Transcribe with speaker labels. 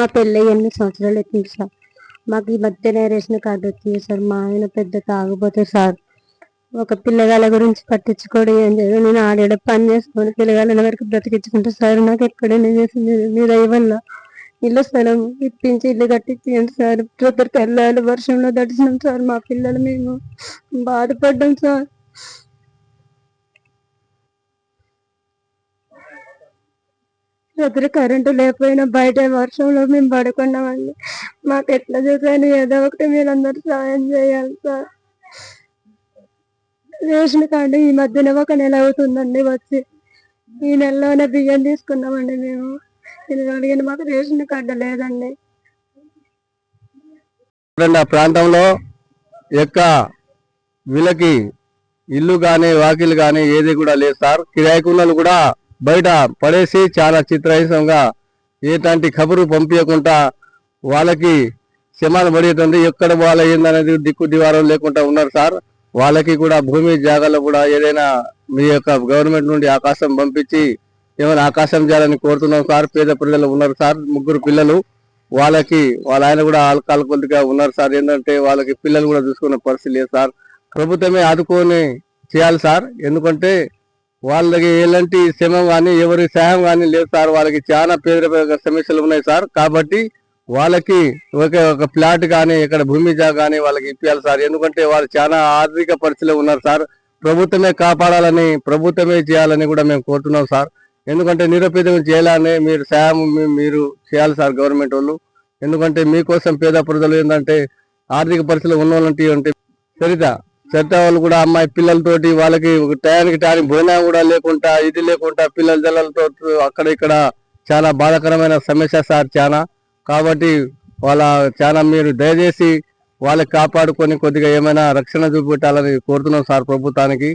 Speaker 1: మా పెళ్ళి 8 సంవత్సరాలు అవుతుంది సార్. మాకు ఈ మధ్యనే రేషన్ కార్డు వచ్చింది సార్. మా ఆయన పెద్ద తాగుబోతే సార్. ఒక పిల్లగాళ్ళ గురించి పట్టించుకోవడం ఏం లేదు. నేను ఆడ పని చేసుకొని పిల్లగాళ్ళ వరకు బ్రతికించుకుంటా సార్. నాకు ఎక్కడైనా చేసింది మీ దయ వల్ల ఇల్లు స్థలం ఇప్పించి ఇల్లు కట్టించండి సార్. ప్రతి వెళ్ళాలి వర్షంలో దడిచినాం సార్. మా పిల్లలు మేము బాధపడ్డాం సార్. రాత్రి కరెంటు లేకపోయినా బయట వర్షంలో మేము పడుకున్నామండి. మాకు ఎట్లా చేశాను ఏదో ఒకటి మీరందరూ సాయం చేయాలి సార్. రేషన్ కార్డు ఈ మధ్యన 1 నెల అవుతుందండి వచ్చి. ఈ నెలలోనే బియ్యం తీసుకున్నామండి మేము. ఇది అడిగిన మాకు రేషన్ కార్డు లేదండి.
Speaker 2: ఆ ప్రాంతంలో వీళ్ళకి ఇల్లు కానీ వాకిలు కానీ ఏది కూడా లేదు సార్. కిరాయికున్నలు కూడా బయట పడేసి చాలా చిత్రహింసంగా ఏలాంటి ఖబరు పంపించకుండా వాళ్ళకి శ్రమాలు పడేటుంది. ఎక్కడ వాళ్ళ ఏందనేది దిక్కు దివారం లేకుండా ఉన్నారు సార్. వాళ్ళకి కూడా భూమి జాగాలో కూడా ఏదైనా మీ యొక్క గవర్నమెంట్ నుండి ఆకాశం పంపించి ఏమైనా ఆకాశం చేయాలని కోరుతున్నాం సార్. పేద పిల్లలు ఉన్నారు సార్, 3 పిల్లలు. వాళ్ళకి వాళ్ళ ఆయన కూడా ఆల్కహాల్ కొద్దిగా ఉన్నారు సార్. ఏంటంటే వాళ్ళకి పిల్లలు కూడా చూసుకునే పరిస్థితి లేదు సార్. ప్రభుత్వమే ఆదుకొని చేయాలి సార్. ఎందుకంటే వాళ్ళకి ఎలాంటి శ్రమం కానీ ఎవరి సహాయం కానీ లేదు సార్. వాళ్ళకి చాలా పేద సమస్యలు ఉన్నాయి సార్. కాబట్టి వాళ్ళకి ఒక ప్లాట్ కానీ ఇక్కడ భూమి జాగా కానీ వాళ్ళకి ఇప్పించాలి సార్. ఎందుకంటే వాళ్ళు చాలా ఆర్థిక పరిస్థితిలో ఉన్నారు సార్. ప్రభుత్వమే కాపాడాలని ప్రభుత్వమే చేయాలని కూడా మేము కోరుతున్నాం సార్. ఎందుకంటే నిరుపేదం చేయాలని మీరు సహాయం మీరు చేయాలి సార్ గవర్నమెంట్ వాళ్ళు. ఎందుకంటే మీకోసం పేద ప్రజలు ఏంటంటే ఆర్థిక పరిస్థితులు ఉన్న వాళ్ళంటే అంటే చరిత వాళ్ళు కూడా అమ్మాయి పిల్లలతోటి వాళ్ళకి టయానికి భోజనం కూడా లేకుండా ఇది లేకుండా పిల్లల జల్లలతో అక్కడ ఇక్కడ చాలా బాధాకరమైన సమస్య సార్ చాలా. కాబట్టి చాలా మీరు దయచేసి వాళ్ళకి కాపాడుకొని కొద్దిగా ఏమైనా రక్షణ చూపెట్టాలని కోరుతున్నాం సార్ ప్రభుత్వానికి.